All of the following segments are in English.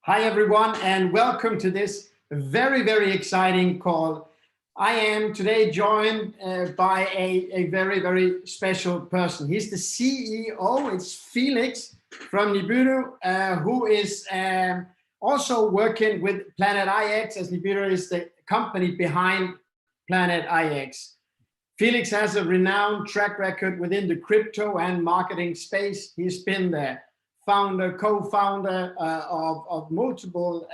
Hi, everyone, and welcome to this very exciting call. I am today joined by a very special person. He's the CEO. It's Felix from Nibiru, who is also working with Planet IX, as Nibiru is the company behind Planet IX. Felix has a renowned track record within the crypto and marketing space. He's been there co-founder of multiple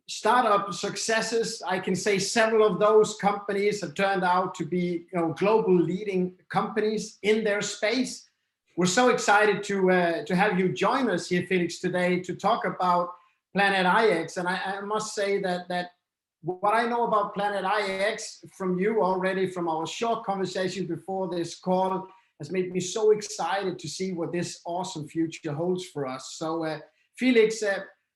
startup successes. I can say several of those companies have turned out to be global leading companies in their space. We're so excited to have you join us here, Felix, today to talk about Planet IX. And I must say that what I know about Planet IX from you already, from our short conversation before this call, has made me so excited to see what this awesome future holds for us. So, Felix,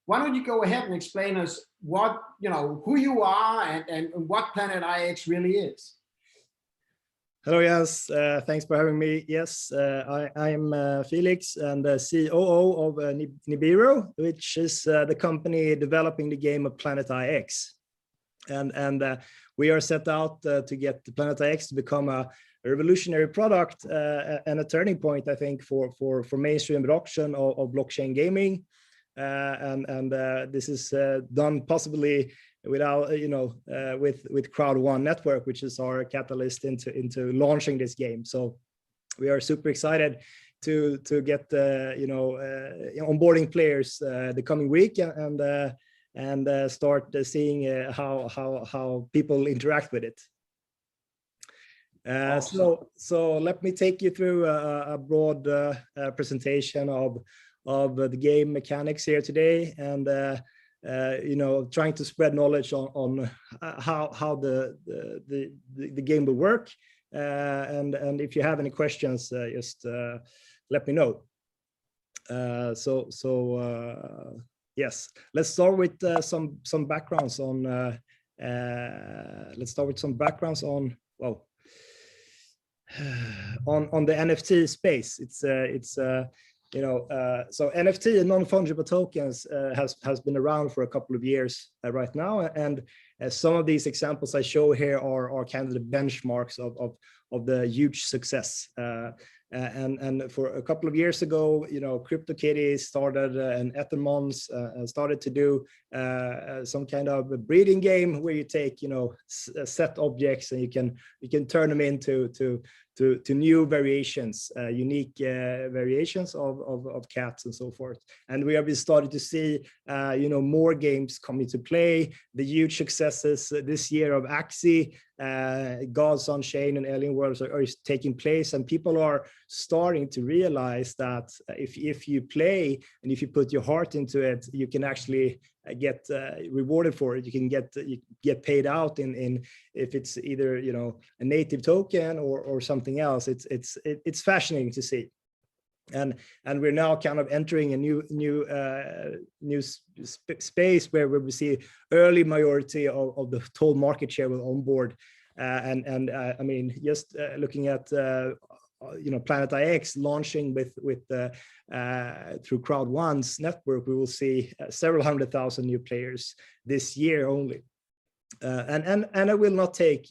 why don't you go ahead and explain us what, who you are and what Planet IX really is? Hello, yes, thanks for having me. Yes, I'm Felix and the COO of Nibiru, which is the company developing the game of Planet IX. And we are set out to get Planet IX to become a revolutionary product and a turning point, I think, for mainstream adoption of blockchain gaming, and this is done possibly without with Crowd1 Network, which is our catalyst into launching this game. So we are super excited to get onboarding players the coming week and start seeing how people interact with it. Awesome. So let me take you through a broad presentation of the game mechanics here today, and trying to spread knowledge on how the game will work, and if you have any questions, just let me know. Yes, let's start with some backgrounds on on the NFT space. So NFT and non-fungible tokens has been around for a couple of years right now, and some of these examples I show here are kind of the benchmarks of the huge success. And for a couple of years ago, CryptoKitties started and Ethermons started to do some kind of a breeding game where you take set objects and you can turn them into new variations, unique variations of cats and so forth. And we have started to see more games come into play. The huge successes this year of Axie, Gods Unchained and Alien Worlds are taking place, and people are starting to realize that if you play and if you put your heart into it, you can actually get rewarded for it. You can get paid out in if it's either a native token or something else. It's fascinating to see, and we're now kind of entering a new space where we see early majority of the total market share will onboard, and I mean, just looking at Planet IX launching with through Crowd1's network, we will see several 100,000 new players this year only, and it will not take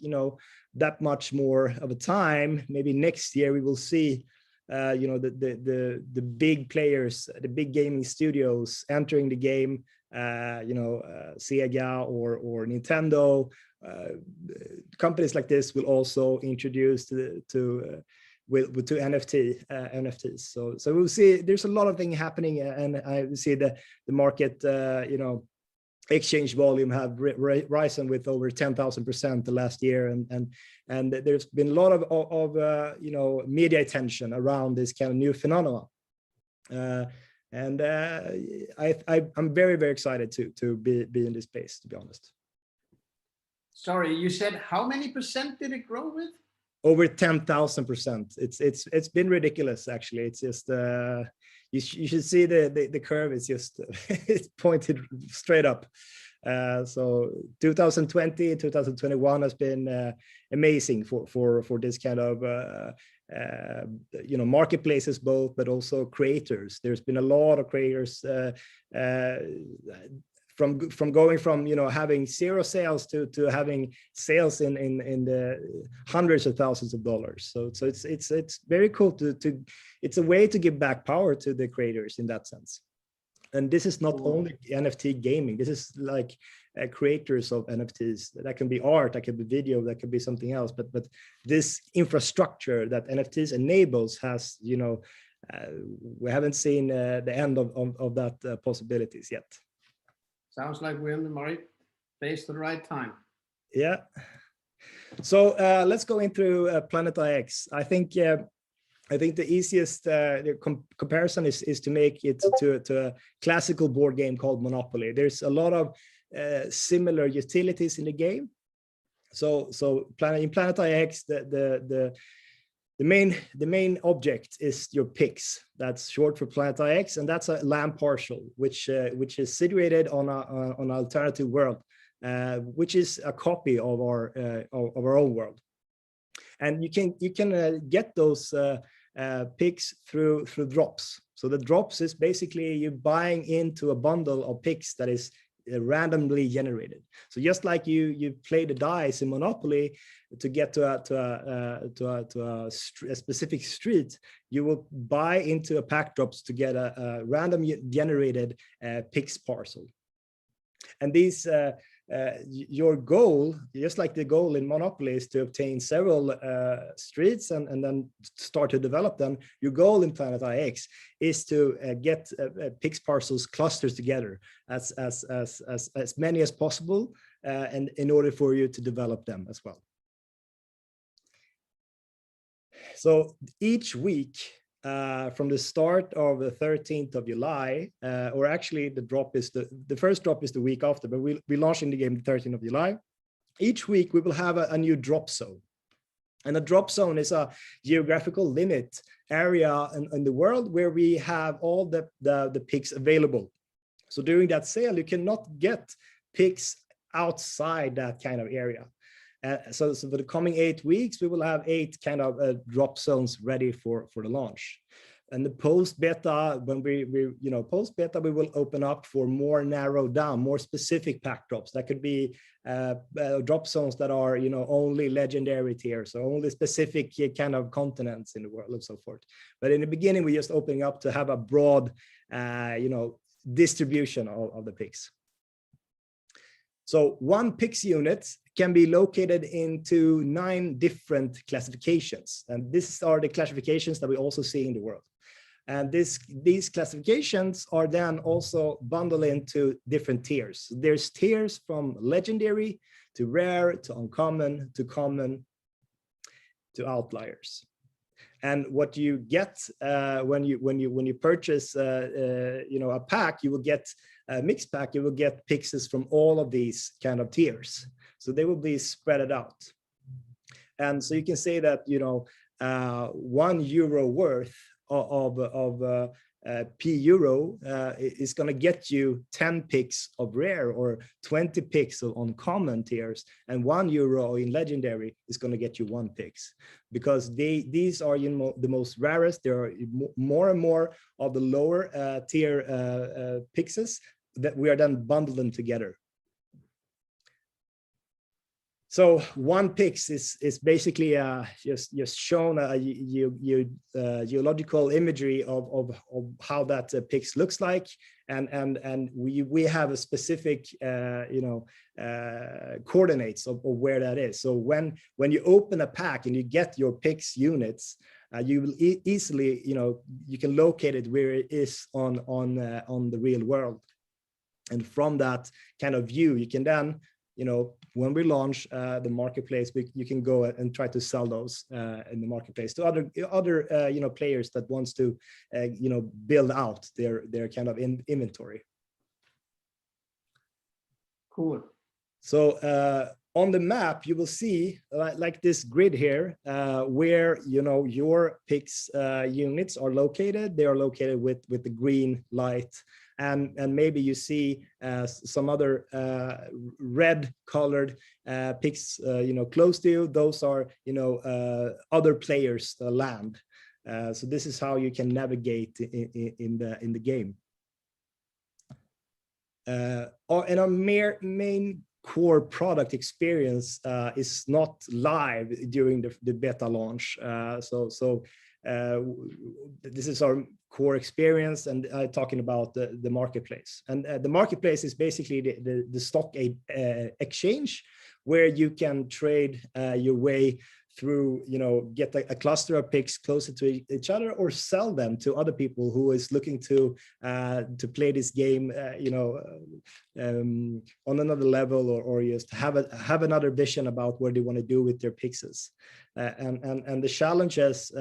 that much more of a time. Maybe next year we will see the big players, the big gaming studios entering the game, Sega or Nintendo. Companies like this will also introduce to NFTs. So we'll see. There's a lot of things happening, and I see the market, exchange volume have risen with over 10,000% the last year, and there's been a lot of media attention around this kind of new phenomenon, and I'm very excited to be in this space, to be honest. Sorry, you said how many percent did it grow with? Over 10,000%. It's been ridiculous, actually. It's just you should see the curve. It's just it's pointed straight up. So 2020, 2021 has been amazing for this kind of marketplaces both, but also creators. There's been a lot of creators from going from having zero sales to having sales in the hundreds of thousands of dollars. So it's very cool to it's a way to give back power to the creators in that sense. And this is not only NFT gaming. This is like creators of NFTs. That can be art, that can be video, that can be something else. But this infrastructure that NFTs enables has, we haven't seen the end of that possibilities yet. Sounds like we're in the right place at the right time. Yeah. So let's go into Planet IX. I think the easiest comparison is to make it to a classical board game called Monopoly. There's a lot of similar utilities in the game. So in Planet IX, the main object is your pix. That's short for Planet IX, and that's a land parcel which is situated on an alternative world, which is a copy of our own world. And you can get those picks through drops. So the drops is basically you buying into a bundle of picks that is randomly generated. So just like you play the dice in Monopoly to get to a specific street, you will buy into a pack drops to get a random generated picks parcel. And these your goal, just like the goal in Monopoly, is to obtain several streets and then start to develop them. Your goal in Planet IX is to get pix parcels clusters together as many as possible, and in order for you to develop them as well. So each week, from the start of the 13th of July, or actually the drop is the first drop is the week after, but we launch in the game the 13th of July. Each week we will have a new drop zone. And a drop zone is a geographical limit area in the world where we have all the picks available. So during that sale, you cannot get picks outside that kind of area. So for the coming 8 weeks, we will have 8 kind of drop zones ready for the launch. And the post beta, when we post beta, we will open up for more narrowed down, more specific pack drops. That could be drop zones that are only legendary tiers, so only specific kind of continents in the world and so forth. But in the beginning, we're just opening up to have a broad distribution of the picks. So one pix unit can be located into 9 different classifications. And these are the classifications that we also see in the world. And these classifications are then also bundled into different tiers. There's tiers from legendary to rare to uncommon to common to outliers. And what you get when you purchase a pack, you will get a mixed pack. You will get pixels from all of these kind of tiers, so they will be spread out. And so you can say that €1 worth of P euro is going to get you 10 picks of rare or 20 picks of uncommon tiers, and €1 in legendary is going to get you 1 picks, because these are the most rarest. There are more and more of the lower tier pixels that we are then bundling together. So 1 pix is basically just shown a geological imagery of how that pix looks like, and we have a specific coordinates of where that is. So when you open a pack and you get your pix units, you will easily you can locate it where it is on the real world, and from that kind of view you can then when we launch the marketplace, you can go and try to sell those in the marketplace to other players that wants to build out their kind of inventory. Cool. So on the map you will see like this grid here where your pix units are located. They are located with the green light. and maybe you see some other red colored pics, close to you. Those are, other players' land. So this is how you can navigate in the game. And our main core product experience is not live during the beta launch. This is our core experience, and talking about the marketplace. And the marketplace is basically the stock exchange, where you can trade your way through, get a cluster of picks closer to each other, or sell them to other people who is looking to play this game, on another level, or just have another vision about what they want to do with their pixels. And the challenges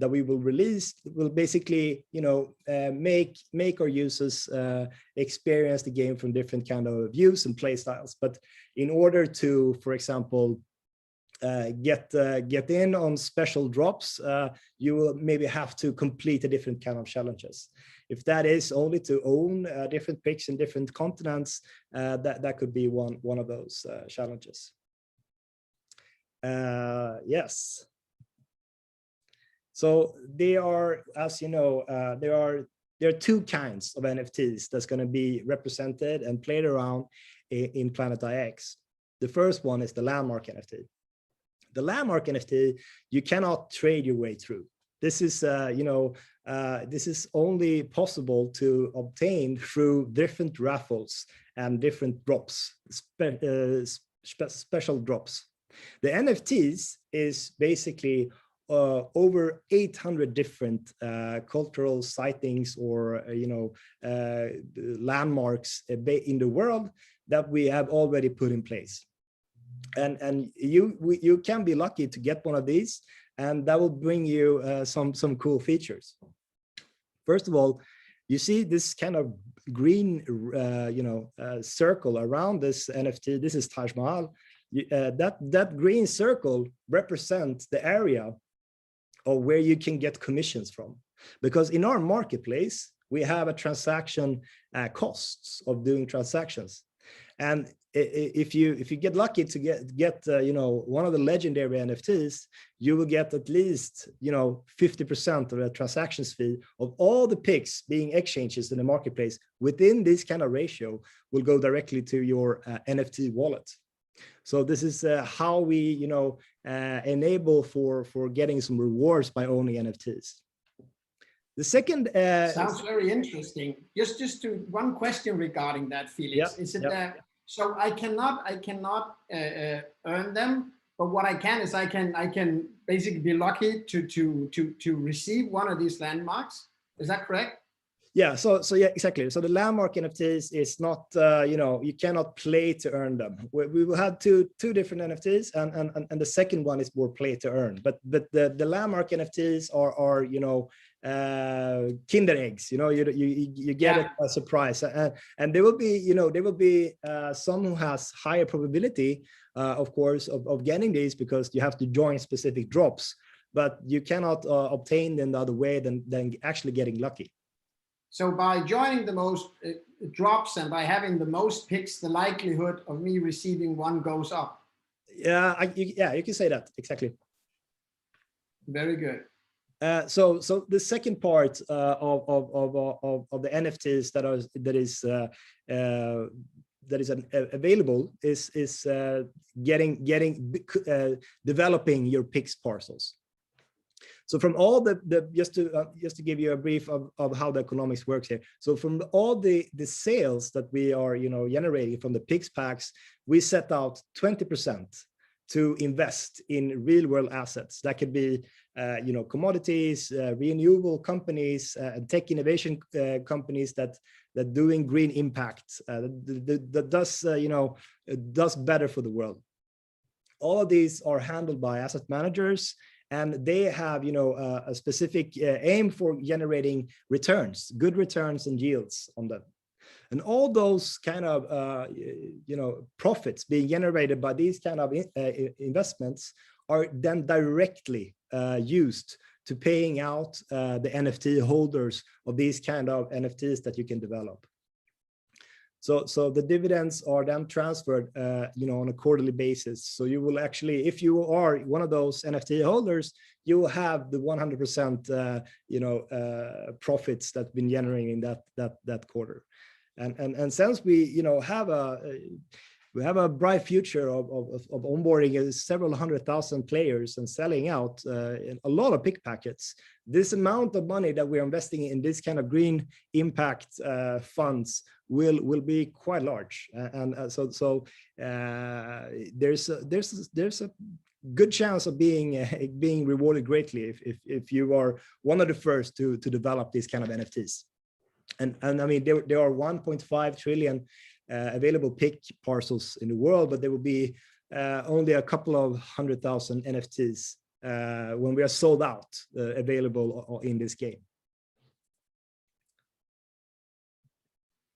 that we will release will basically, make our users experience the game from different kind of views and play styles. But in order to, for example, get in on special drops, you will maybe have to complete a different kind of challenges. If that is only to own different picks in different continents, that could be one of those challenges. Yes. So there are, as you know, there are two kinds of NFTs that's going to be represented and played around in Planet IX. The first one is the landmark NFT. The landmark NFT, you cannot trade your way through. This is, this is only possible to obtain through different raffles and different drops, special drops. The NFTs is basically over 800 different cultural sightings or landmarks in the world that we have already put in place. And you can be lucky to get one of these, and that will bring you some cool features. First of all, you see this kind of green circle around this NFT. This is Taj Mahal. That green circle represents the area or where you can get commissions from, because in our marketplace we have a transaction costs of doing transactions. And if you get lucky to get one of the legendary NFTs, you will get at least 50% of the transactions fee of all the picks being exchanges in the marketplace. Within this kind of ratio will go directly to your NFT wallet. So this is how we enable for getting some rewards by owning NFTs. The second sounds very interesting. Just to one question regarding that, Felix. Yeah, is it that so I cannot earn them, but what I can is I can basically be lucky to receive one of these landmarks. Is that correct? Yeah, so yeah, exactly. So the landmark NFTs is not, you cannot play to earn them. We will have two different NFTs, and the second one is more play to earn. But the landmark NFTs are Kinder eggs. You get it a surprise, and there will be some who has higher probability, of course, of getting these, because you have to join specific drops. But you cannot obtain them the other way than actually getting lucky. So by joining the most drops and by having the most picks, the likelihood of me receiving one goes up. Yeah, you can say that, exactly. Very good. So the second part of the NFTs that is available is developing your picks parcels. So from all just to give you a brief of how the economics works here. So from all the sales that we are generating from the Pix packs, we set out 20% to invest in real world assets. That could be commodities, renewable companies, and tech innovation companies that doing green impact, that does better for the world. All of these are handled by asset managers, and they have a specific aim for generating returns, good returns and yields on them. And all those kind of profits being generated by these kind of investments are then directly used to paying out the NFT holders of these kind of NFTs that you can develop. So the dividends are then transferred, on a quarterly basis. So you will actually, if you are one of those NFT holders, you will have the 100%, profits that's been generating that quarter. And since we, have a bright future of onboarding several 100,000 players and selling out a lot of pick packets, this amount of money that we're investing in this kind of green impact funds will be quite large. So there's a good chance of being rewarded greatly if you are one of the first to develop these kind of NFTs. And I mean, there are 1.5 trillion available pick parcels in the world, but there will be only a couple of 100,000 NFTs when we are sold out available in this game.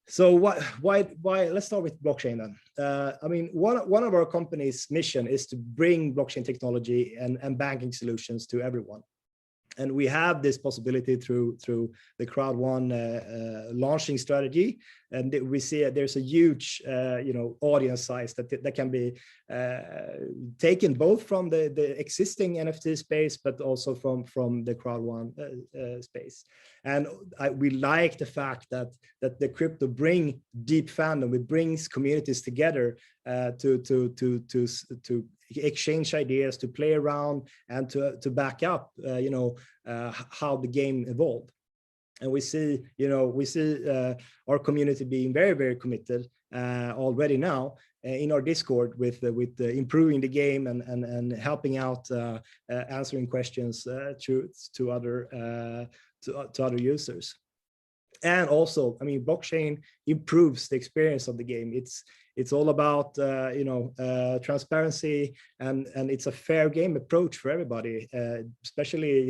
So why? Let's start with blockchain then. I mean, one of our company's mission is to bring blockchain technology and banking solutions to everyone. And we have this possibility through the Crowd1 launching strategy, and we see there's a huge audience size that can be taken both from the existing NFT space, but also from the Crowd1 space. And we like the fact that the crypto bring deep fandom. It brings communities together to exchange ideas, to play around, and to back up how the game evolved. And we see our community being very, very committed already now in our Discord with improving the game and helping out, answering questions to other users. And also, I mean, blockchain improves the experience of the game. It's all about transparency, and it's a fair game approach for everybody, especially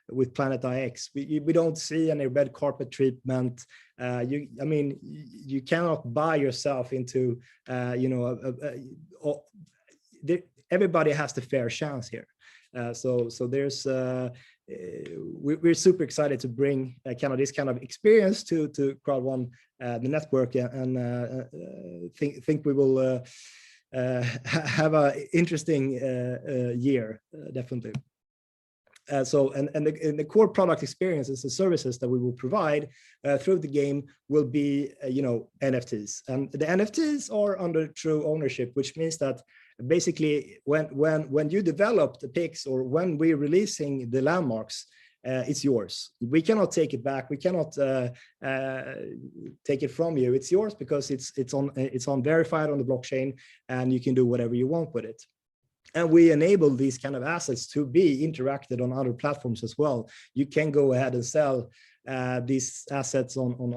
with Planet IX. We don't see any red carpet treatment. You cannot buy yourself into everybody has the fair chance here. So there's we're super excited to bring this kind of experience to Crowd1, the network, and think we will have an interesting year, definitely. The core product experiences, the services that we will provide through the game will be NFTs, and the NFTs are under true ownership, which means that basically when you develop the picks, or when we're releasing the landmarks, it's yours. We cannot take it back. We cannot take it from you. It's yours because it's on verified on the blockchain, and you can do whatever you want with it. And we enable these kind of assets to be interacted on other platforms as well. You can go ahead and sell these assets on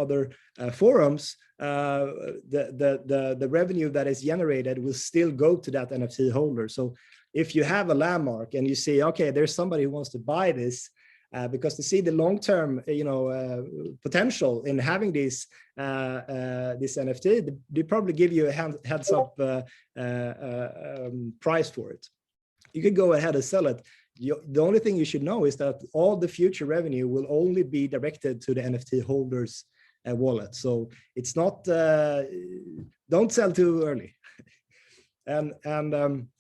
other forums. The revenue that is generated will still go to that NFT holder. So if you have a landmark and you see, okay, there's somebody who wants to buy this, because they see the long-term, potential in having this NFT, they probably give you a heads-up price for it. You could go ahead and sell it. The only thing you should know is that all the future revenue will only be directed to the NFT holders' wallet. So it's not, don't sell too early. And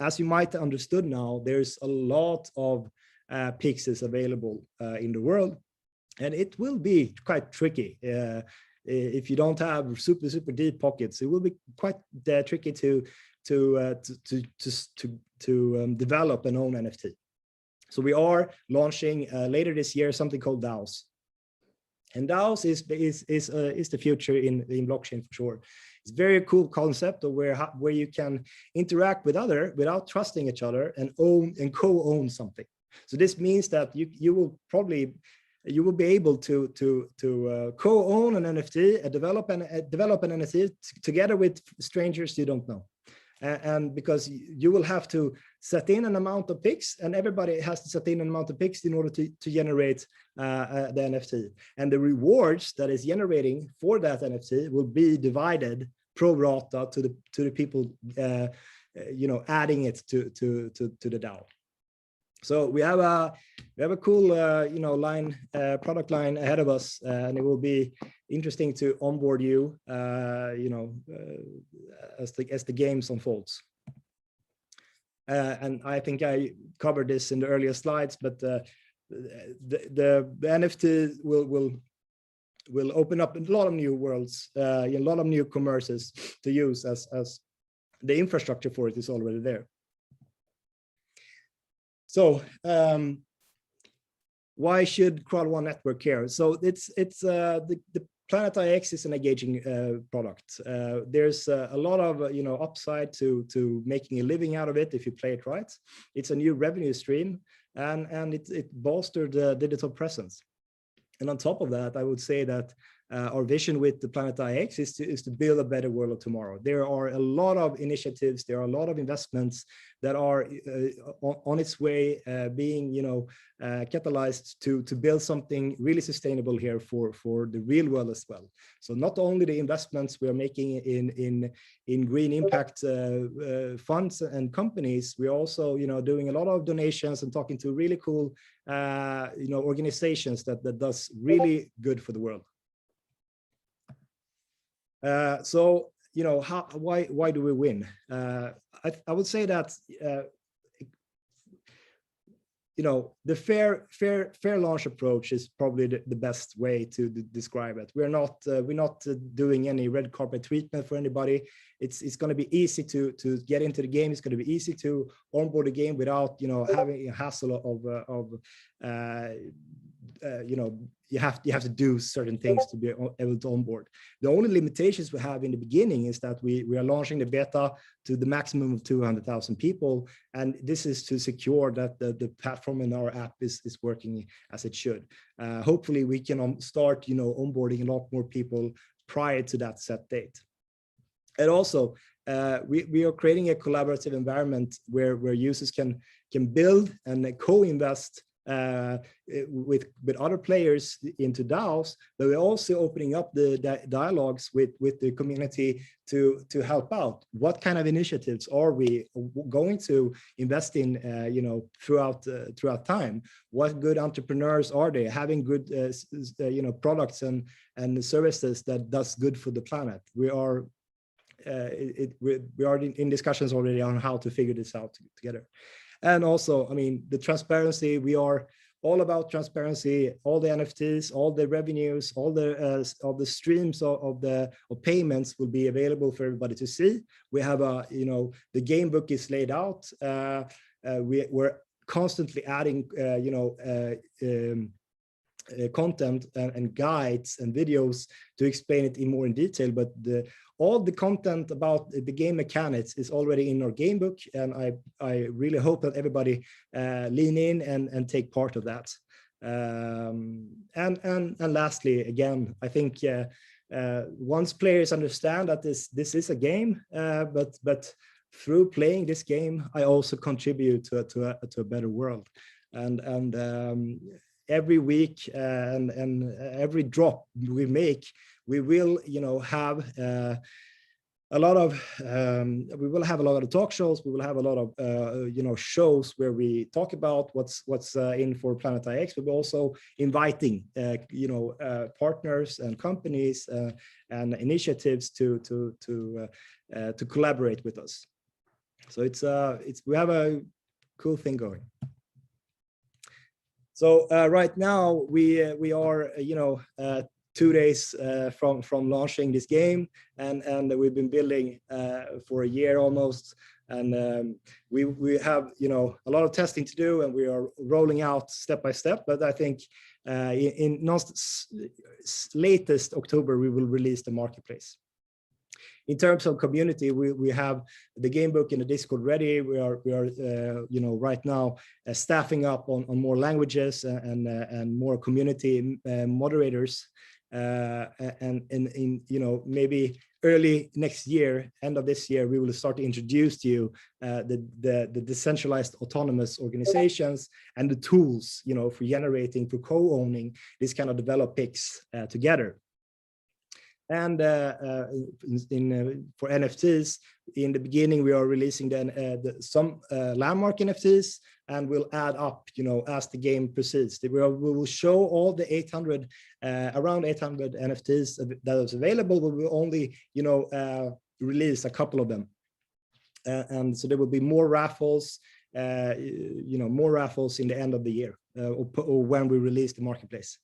as you might have understood now, there's a lot of pixels available in the world, and it will be quite tricky. If you don't have super deep pockets, it will be quite tricky to develop an own NFT. So we are launching later this year something called DAOs, and DAOs is the future in blockchain for sure. It's a very cool concept of where you can interact with other without trusting each other and co-own something. So this means that you will be able to co-own an NFT, develop an NFT together with strangers you don't know. And because you will have to set in an amount of picks, and everybody has to set in an amount of picks in order to generate the NFT. And the rewards that is generating for that NFT will be divided pro rata to the people, adding it to the DAO. So we have a cool product line ahead of us, and it will be interesting to onboard you, as the games unfolds. And I think I covered this in the earlier slides, but the NFT will open up a lot of new worlds, a lot of new commerces to use, as the infrastructure for it is already there. So why should Crowd 1 Network care? So it's the Planet IX is an engaging product. There's a lot of upside to making a living out of it if you play it right. It's a new revenue stream, and it bolstered the digital presence. And on top of that, I would say that our vision with the Planet IX is to build a better world of tomorrow. There are a lot of initiatives, there are a lot of investments that are on its way, being catalyzed to build something really sustainable here for the real world as well. So not only the investments we are making in green impact funds and companies, we're also doing a lot of donations and talking to really cool organizations that does really good for the world. So why do we win? I would say that the fair launch approach is probably the best way to describe it. We're not doing any red carpet treatment for anybody. It's going to be easy to get into the game. It's going to be easy to onboard the game without having a hassle of you have to do certain things to be able to onboard. The only limitations we have in the beginning is that we are launching the beta to the maximum of 200,000 people, and this is to secure that the platform in our app is working as it should. Hopefully we can start onboarding a lot more people prior to that set date. And also we are creating a collaborative environment where users can build and co-invest with other players into DAOs, but we're also opening up the dialogues with the community to help out. What kind of initiatives are we going to invest in throughout time? What good entrepreneurs are they having good products and services that does good for the planet? We are in discussions already on how to figure this out together. And also, I mean, the transparency, we are all about transparency. All the NFTs, all the revenues, all the streams of payments will be available for everybody to see. We have the game book is laid out. We're constantly adding content and guides and videos to explain it more in detail, but all the content about the game mechanics is already in our game book, and I really hope that everybody lean in and take part of that. And lastly, again, I think once players understand that this is a game, but through playing this game, I also contribute to a better world. And every week and every drop we make, we will have a lot of talk shows. We will have a lot of shows where we talk about what's in for Planet IX, but we're also inviting partners and companies and initiatives to collaborate with us. So we have a cool thing going. So right now we are 2 days from launching this game, and we've been building for a year almost, and we have a lot of testing to do, and we are rolling out step by step. But I think in latest October we will release the marketplace. In terms of community, we have the game book and the Discord ready. We are right now staffing up on more languages and more community moderators, and in maybe early next year, end of this year, we will start to introduce to you the decentralized autonomous organizations and the tools for generating, for co-owning this kind of develop picks together. And for NFTs, in the beginning, we are releasing some landmark NFTs, and we'll add up, as the game proceeds. We will show all the 800, around 800 NFTs that is available. We will only, release a couple of them. And so there will be more raffles, more raffles in the end of the year, or when we release the marketplace.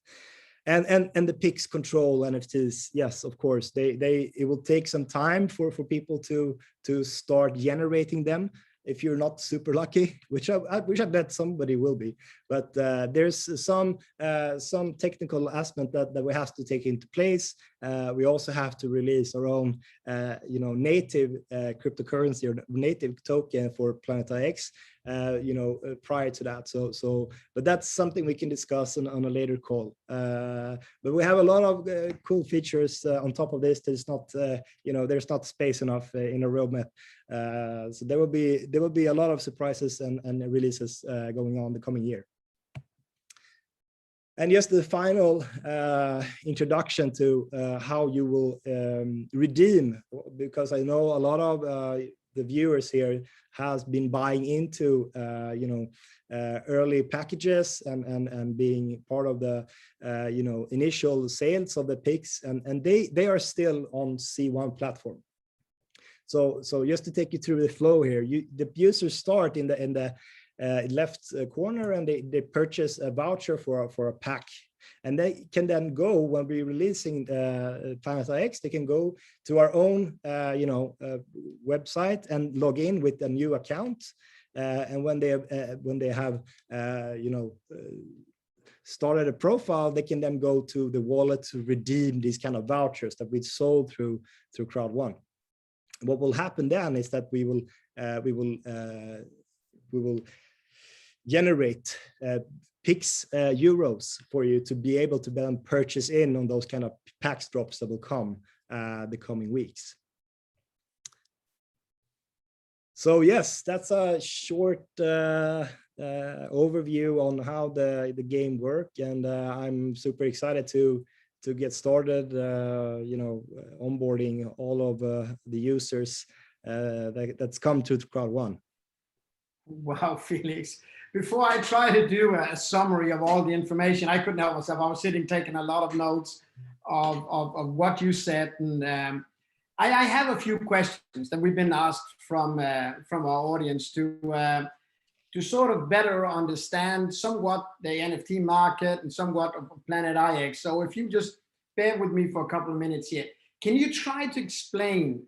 And the Pix control NFTs, yes, of course, it will take some time for people to start generating them. If you're not super lucky, which I bet somebody will be, but there's some technical aspect that we have to take into place. We also have to release our own, native cryptocurrency or native token for Planet IX, prior to that. But that's something we can discuss on a later call. But we have a lot of cool features on top of this. There's not, there's not space enough in a roadmap. So there will be a lot of surprises and releases going on the coming year. And just the final introduction to how you will redeem, because I know a lot of the viewers here has been buying into early packages and being part of the initial sales of the Pix, and they are still on C1 platform. So just to take you through the flow here, the users start in the left corner, and they purchase a voucher for a pack, and they can then go, when we're releasing Planet IX, they can go to our own website and log in with a new account, and when they have started a profile, they can then go to the wallet to redeem these kind of vouchers that we sold through Crowd1. What will happen then is that we will generate Pix euros for you to be able to then purchase in on those kind of PAX drops that will come the coming weeks. So yes, that's a short overview on how the game works, and I'm super excited to get started, onboarding all of the users that's come to Crowd1. Wow, Felix. Before I try to do a summary of all the information, I couldn't help myself. I was sitting taking a lot of notes of what you said. And I have a few questions that we've been asked from our audience to sort of better understand somewhat the NFT market and somewhat of Planet IX. So if you just bear with me for a couple of minutes here, can you try to explain,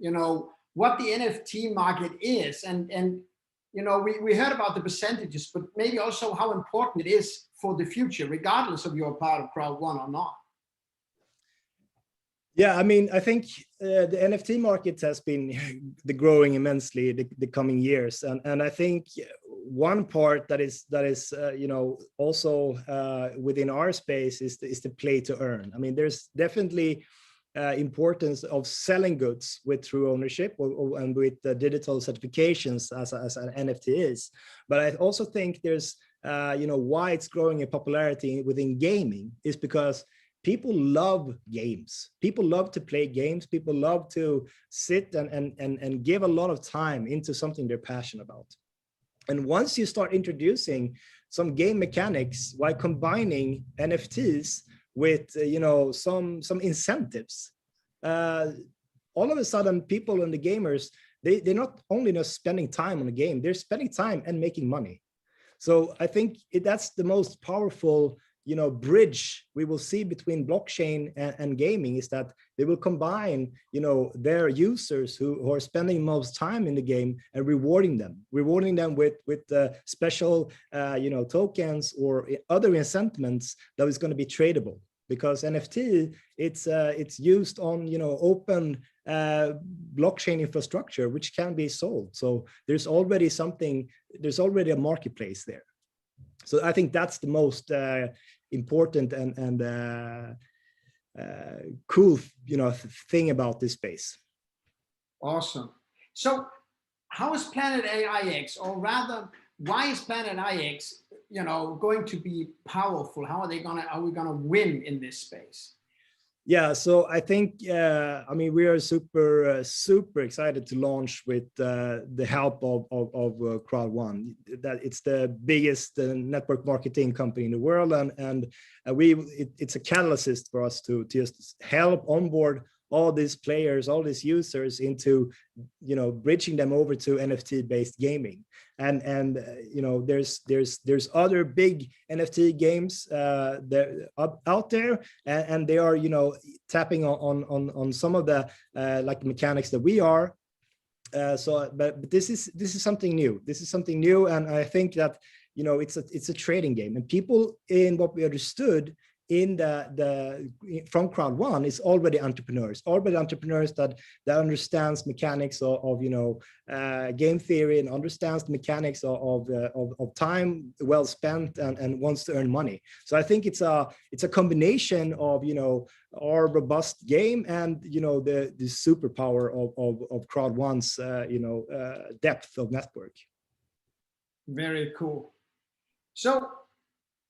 what the NFT market is? And we heard about the percentages, but maybe also how important it is for the future, regardless of you're part of Crowd1 or not. Yeah, I mean, I think the NFT market has been growing immensely the coming years, and I think one part that is also within our space is the play to earn. I mean, there's definitely importance of selling goods with true ownership and with digital certifications as an NFT is, but I also think there's why it's growing in popularity within gaming is because people love games. People love to play games. People love to sit and give a lot of time into something they're passionate about. And once you start introducing some game mechanics while combining NFTs with some incentives, all of a sudden people and the gamers, they're not only just spending time on the game, they're spending time and making money. So I think that's the most powerful bridge we will see between blockchain and gaming, is that they will combine their users who are spending most time in the game and rewarding them with special tokens or other incentives that is going to be tradable, because NFT it's used on open blockchain infrastructure which can be sold. So there's already a marketplace there. So I think that's the most important and cool thing about this space. Awesome. So how is Planet IX, or rather why is Planet IX going to be powerful? Are we gonna win in this space? Yeah, so I think, I mean, we are super excited to launch with the help of Crowd1. That it's the biggest network marketing company in the world, and it's a catalyst for us to just help onboard all these players, all these users into, you know, bridging them over to NFT-based gaming. And you know, there's other big NFT games that out there, and they are, you know, tapping on some of the like mechanics that we are. But this is something new. This is something new, and I think that, you know, it's a trading game, and people, in what we understood in from Crowd1, is already entrepreneurs that understands mechanics of you know, game theory, and understands the mechanics of time well spent, and wants to earn money. So I think it's a combination of, you know, our robust game and, you know, the superpower of Crowd1's you know, depth of network. Very cool. So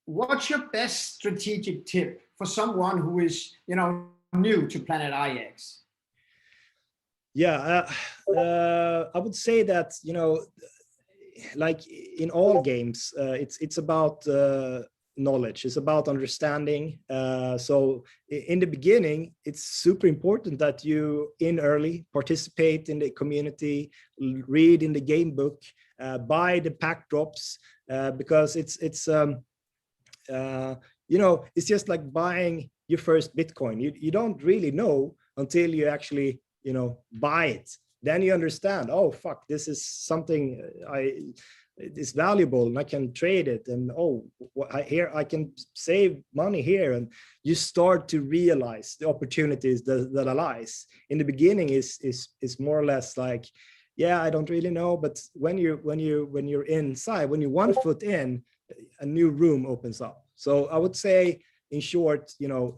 what's your best strategic tip for someone who is, you know, new to Planet IX? Yeah, I would say that, you know, like in all games, it's about knowledge. It's about understanding. So in the beginning, it's super important that you in early participate in the community, read in the game book, buy the pack drops, because it's you know, it's just like buying your first Bitcoin. You don't really know until you actually, you know, buy it. Then you understand, oh fuck, this is something it's valuable, and I can trade it, and oh, here I can save money here, and you start to realize the opportunities that lies. In the beginning is more or less like, yeah, I don't really know, but when you're inside, when you're 1 foot in, a new room opens up. So I would say, in short, you know,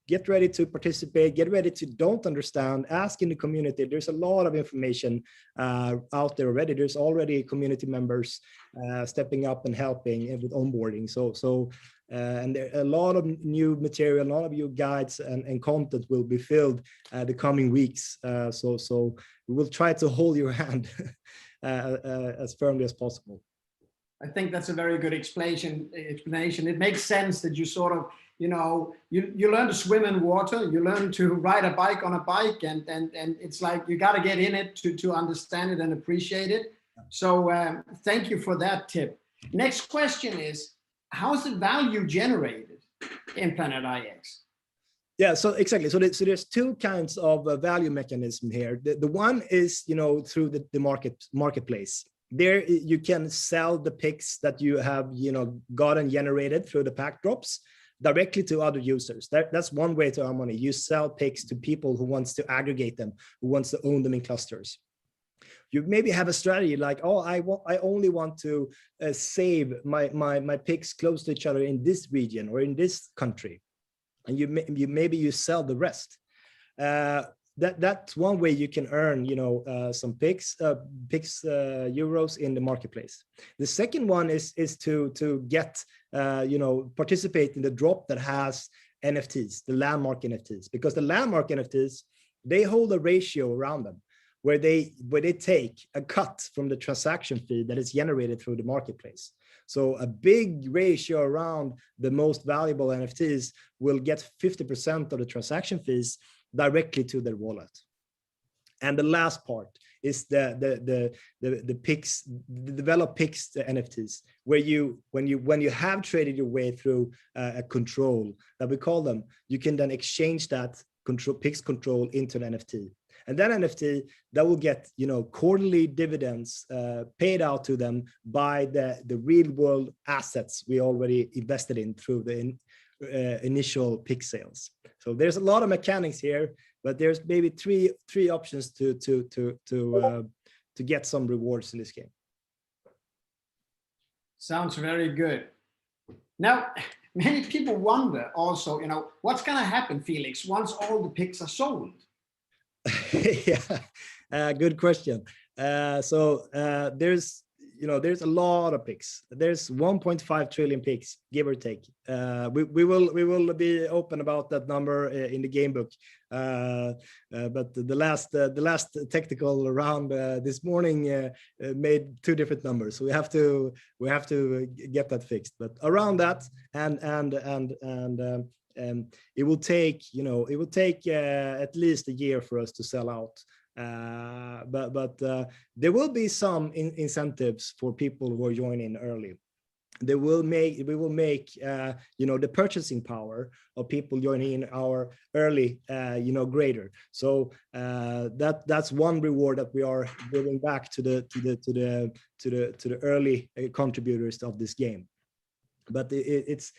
get ready to participate, get ready to don't understand, ask in the community. There's a lot of information out there already. There's already community members stepping up and helping with onboarding. And there are a lot of new material, a lot of new guides and content will be filled the coming weeks. So we will try to hold your hand as firmly as possible. I think that's a very good explanation. It makes sense that you sort of, you know, you learn to swim in water, you learn to ride a bike on a bike, and it's like you got to get in it to understand it and appreciate it. So thank you for that tip. Next question is, how's the value generated in Planet IX? Yeah, so exactly. So there's two kinds of value mechanism here. The one is, you know, through the marketplace. There you can sell the picks that you have, you know, gotten generated through the pack drops directly to other users. That's one way to earn money. You sell picks to people who wants to aggregate them, who wants to own them in clusters. You maybe have a strategy like, oh, I only want to save my picks close to each other in this region or in this country, and maybe you sell the rest. That's one way you can earn, you know, some picks euros in the marketplace. The second one is to get you know, participate in the drop that has NFTs, the landmark NFTs, because the landmark NFTs, they hold a ratio around them where they take a cut from the transaction fee that is generated through the marketplace. So a big ratio around the most valuable NFTs will get 50% of the transaction fees directly to their wallet. And the last part is the picks, the develop picks, the NFTs, where when you have traded your way through a control that we call them, you can then exchange that picks control into an NFT. And that NFT that will get, you know, quarterly dividends paid out to them by the real world assets we already invested in through the initial pick sales. So there's a lot of mechanics here, but there's maybe three options to get some rewards in this game. Sounds very good. Now, many people wonder also, you know, what's going to happen, Felix, once all the picks are sold? Yeah, good question. So there's, there's a lot of picks. There's 1.5 trillion picks, give or take. We will be open about that number in the game book. But the last technical round this morning made two different numbers. So we have to get that fixed. But around that, and it will take at least a year for us to sell out. But there will be some incentives for people who are joining early. We will make the purchasing power of people joining our early greater. So that's one reward that we are giving back to the early contributors of this game. But it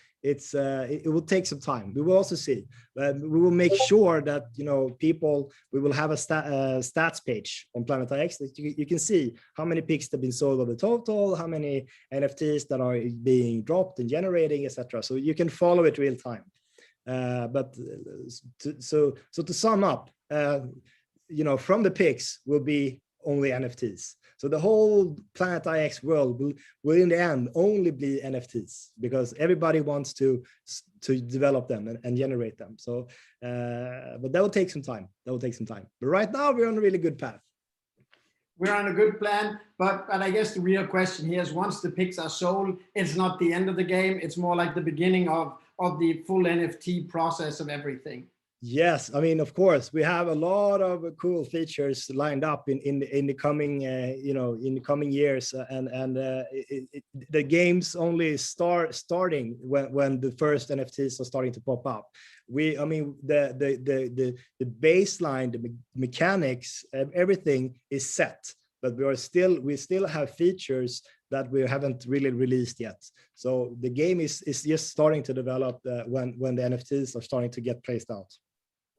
will take some time. We will also see. We will make sure that people. We will have a stats page on Planet IX that you can see how many picks have been sold of the total, how many NFTs that are being dropped and generating, etc. So you can follow it real time. So to sum up, from the picks will be only NFTs. So the whole Planet IX world will in the end only be NFTs, because everybody wants to develop them and generate them. So, but that will take some time. But right now we're on a really good path. We're on a good plan, but I guess the real question here is, once the picks are sold, it's not the end of the game. It's more like the beginning of the full NFT process of everything. Yes, I mean, of course, we have a lot of cool features lined up in the coming years, and the game's only starting when the first NFTs are starting to pop up. The baseline, the mechanics, everything is set, but we still have features that we haven't really released yet. So the game is just starting to develop when the NFTs are starting to get placed out.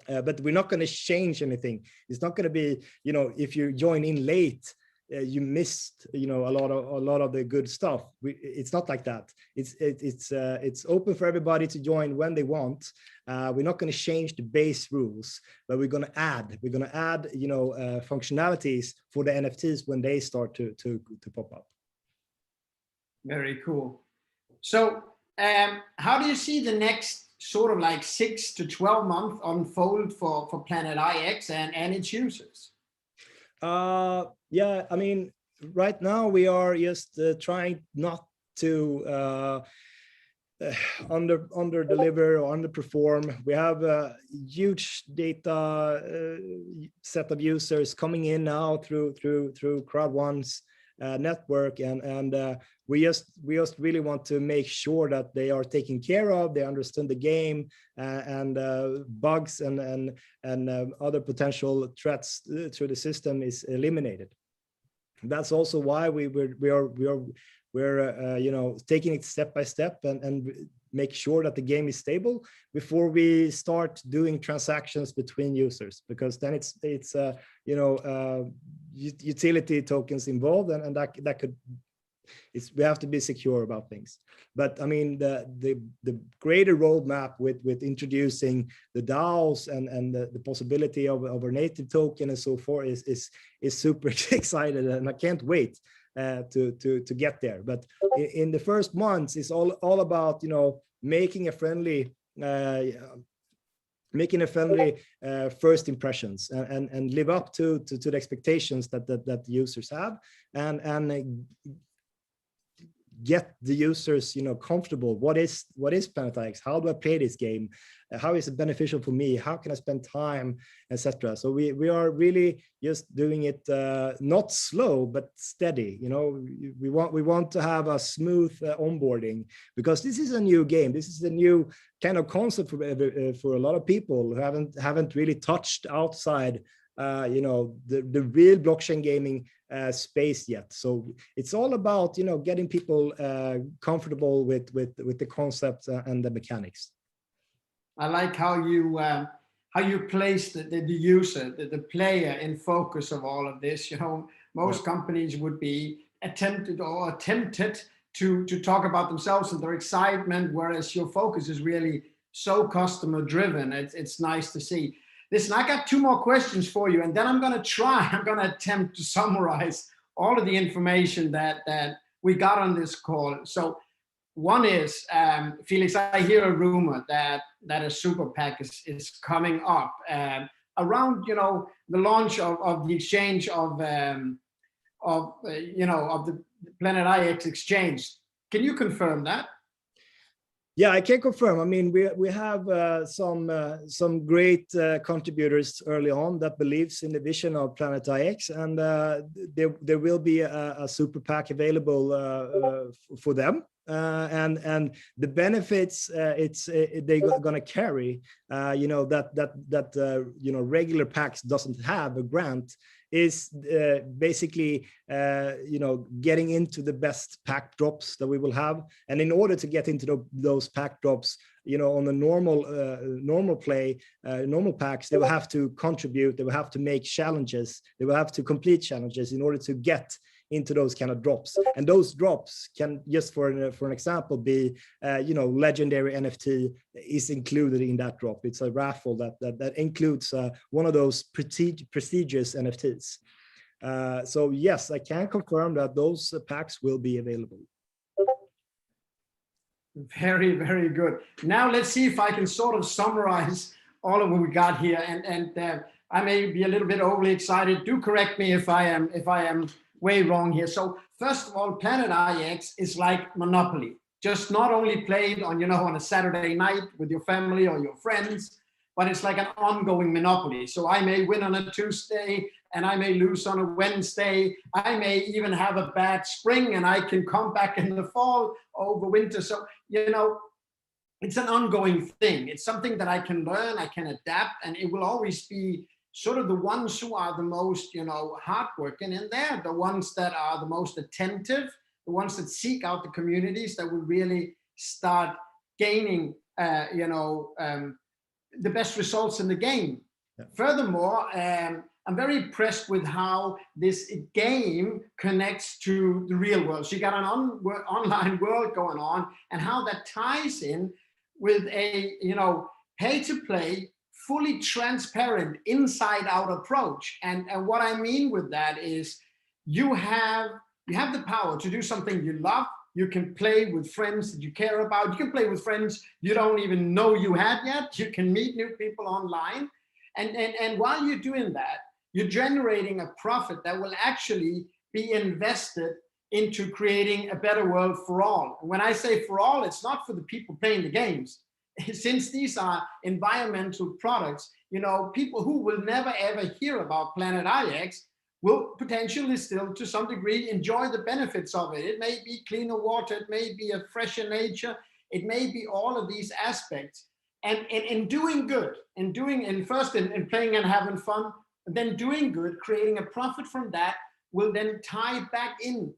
But we're not going to change anything. It's not going to be, if you join in late, you missed, a lot of the good stuff. It's not like that. It's open for everybody to join when they want. We're not going to change the base rules, but we're going to add functionalities for the NFTs when they start to pop up. Very cool. So how do you see the next sort of like 6 to 12 months unfold for Planet IX and its users? Yeah, I mean, right now we are just trying not to under deliver or underperform. We have a huge data set of users coming in now through Crowd1's network, and we just really want to make sure that they are taken care of, they understand the game, and bugs and other potential threats to the system is eliminated. That's also why we're taking it step by step and make sure that the game is stable before we start doing transactions between users, because then it's utility tokens involved, and that could, we have to be secure about things. But I mean, the greater roadmap with introducing the DAOs and the possibility of a native token and so forth is super excited, and I can't wait to get there. But in the first months, it's all about making a friendly first impressions and live up to the expectations that the users have, and get the users comfortable. What is Planet IX? How do I play this game? How is it beneficial for me? How can I spend time, etc.? So we are really just doing it not slow but steady. We want to have a smooth onboarding, because this is a new game. This is a new kind of concept for a lot of people who haven't really touched outside the real blockchain gaming space yet. So it's all about getting people comfortable with the concepts and the mechanics. I like how you place the user, the player in focus of all of this. Most companies would be attempted to talk about themselves and their excitement, whereas your focus is really so customer driven. It's nice to see. Listen, I got 2 more questions for you, and then I'm going to attempt to summarize all of the information that we got on this call. So one is, Felix, I hear a rumor that a super PAC is coming up around, you know, the launch of the exchange of the Planet IX exchange. Can you confirm that? Yeah, I can confirm. I mean, we have some great contributors early on that believes in the vision of Planet IX, and there will be a super PAC available for them. And the benefits they're going to carry, you know, that you know, regular PACs doesn't have a grant, is basically you know, getting into the best PAC drops that we will have. And in order to get into those PAC drops, you know, on the normal normal PACs, they will have to contribute, they will have to make challenges, they will have to complete challenges in order to get into those kind of drops. And those drops can, just for an example, be you know, legendary NFT is included in that drop. It's a raffle that includes one of those prestigious NFTs. So yes, I can confirm that those PACs will be available. Very, very good. Now let's see if I can sort of summarize all of what we got here. And I may be a little bit overly excited. Do correct me if I am way wrong here. So first of all, Planet IX is like Monopoly, just not only played on, you know, on a Saturday night with your family or your friends, but it's like an ongoing Monopoly. So I may win on a Tuesday and I may lose on a Wednesday. I may even have a bad spring and I can come back in the fall, over winter. So, you know, it's an ongoing thing. It's something that I can learn, I can adapt, and it will always be sort of the ones who are the most, you know, hardworking, and they're the ones that are the most attentive, the ones that seek out the communities that will really start gaining, you know, the best results in the game. Yeah. Furthermore, I'm very impressed with how this game connects to the real world. So you got an online world going on, and how that ties in with a, you know, pay to play, fully transparent, inside-out approach. And what I mean with that is you have the power to do something you love. You can play with friends that you care about. You can play with friends you don't even know you had yet. You can meet new people online. And while you're doing that, you're generating a profit that will actually be invested into creating a better world for all. And when I say for all, it's not for the people playing the games. Since these are environmental products, you know, people who will never ever hear about Planet IX will potentially still, to some degree, enjoy the benefits of it. It may be cleaner water, it may be a fresher nature, it may be all of these aspects. And in doing good, in playing and having fun, then doing good, creating a profit from that will then tie back in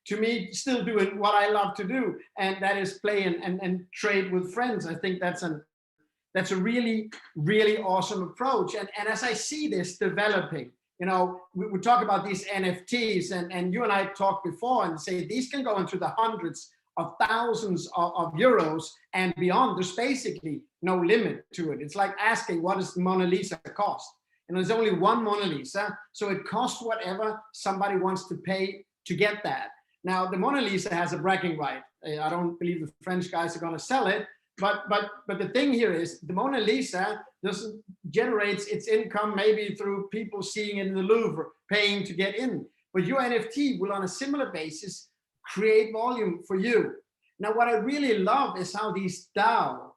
to me still doing what I love to do, and that is play and trade with friends. I think that's a really, really awesome approach. And as I see this developing, you know, we talk about these NFTs, and you and I talked before and say these can go into the hundreds of thousands of euros and beyond. There's basically no limit to it. It's like asking, what does the Mona Lisa cost? And there's only one Mona Lisa, so it costs whatever somebody wants to pay to get that. Now, the Mona Lisa has a bragging right. I don't believe the French guys are going to sell it, but the thing here is the Mona Lisa doesn't generates its income maybe through people seeing it in the Louvre, paying to get in. But your NFT will, on a similar basis, create volume for you. Now, what I really love is how these DAO,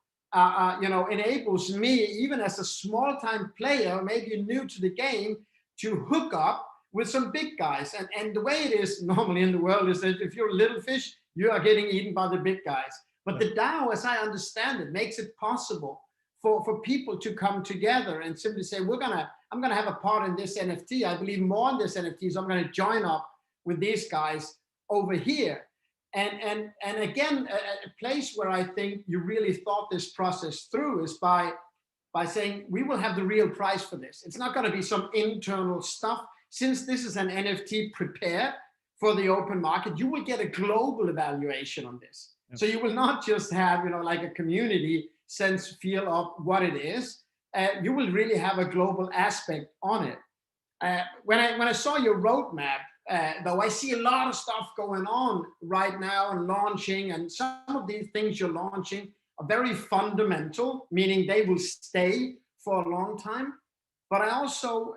you know, enables me, even as a small-time player, maybe new to the game, to hook up with some big guys. And the way it is normally in the world is that if you're a little fish, you are getting eaten by the big guys. But the DAO, as I understand it, makes it possible for people to come together and simply say, I'm gonna have a part in this NFT. I believe more in this NFT, so I'm gonna join up with these guys over here. And again, a place where I think you really thought this process through is by saying, we will have the real price for this. It's not gonna be some internal stuff. Since this is an NFT prepared for the open market, you will get a global evaluation on this. Yep. So you will not just have, you know, like a community sense feel of what it is. You will really have a global aspect on it. When I saw your roadmap, though I see a lot of stuff going on right now and launching, and some of these things you're launching are very fundamental, meaning they will stay for a long time. But I also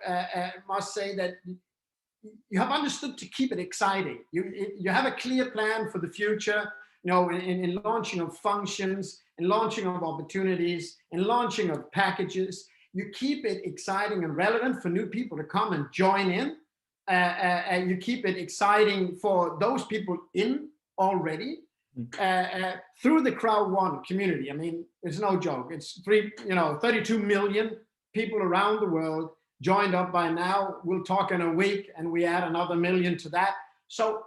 must say that you have understood to keep it exciting. You have a clear plan for the future, in launching of functions, in launching of opportunities, in launching of packages. You keep it exciting and relevant for new people to come and join in. And you keep it exciting for those people in already through the Crowd1 community. I mean, it's no joke. It's 32 million people around the world joined up by now. We'll talk in a week and we add another million to that. So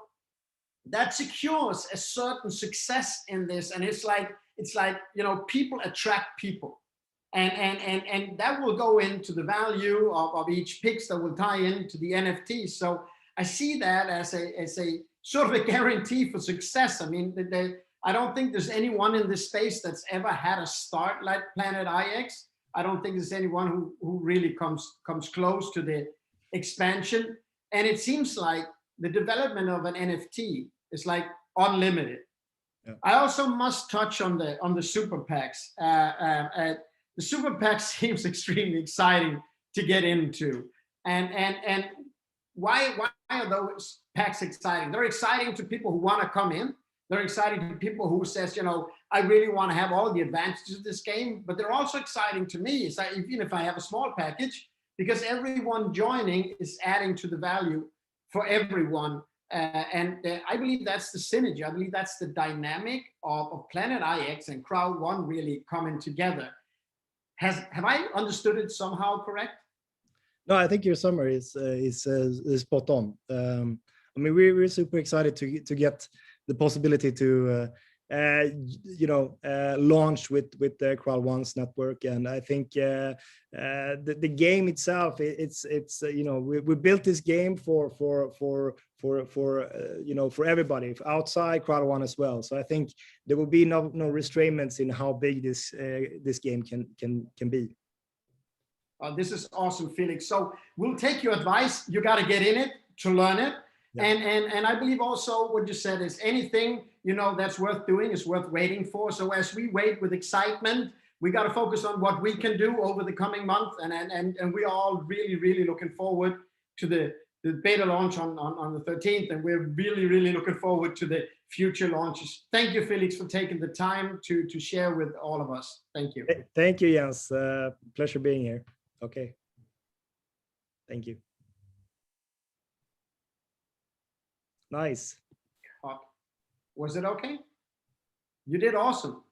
that secures a certain success in this. And it's like, people attract people. And that will go into the value of each pix that will tie into the NFT. So I see that as a sort of a guarantee for success. I mean, I don't think there's anyone in this space that's ever had a start like Planet IX. I don't think there's anyone who really comes close to the expansion. And it seems like the development of an NFT is like unlimited. Yeah. I also must touch on the super PACs. The super PAC seems extremely exciting to get into. And why are those PACs exciting? They're exciting to people who want to come in. They're exciting to people who says, I really want to have all the advantages of this game. But they're also exciting to me, is that even if I have a small package, because everyone joining is adding to the value for everyone. And I believe that's the synergy. I believe that's the dynamic of Planet IX and Crowd1 really coming together. Have I understood it somehow correct? No, I think your summary is spot on. I mean, we're super excited to get the possibility to launch with the Crowd1's network, and I think the game itself, we built this game for everybody outside Crowd1 as well. So I think there will be no restraints in how big this game can be. This is awesome, Felix. So we'll take your advice. You got to get in it to learn it. Yeah. And I believe also what you said is anything, that's worth doing is worth waiting for. So as we wait with excitement, we got to focus on what we can do over the coming month. And we are all really, really looking forward to the beta launch on the 13th. And we're really, really looking forward to the future launches. Thank you, Felix, for taking the time to share with all of us. Thank you. Thank you, Jens. Pleasure being here. Okay. Thank you. Nice. Was it okay? You did awesome.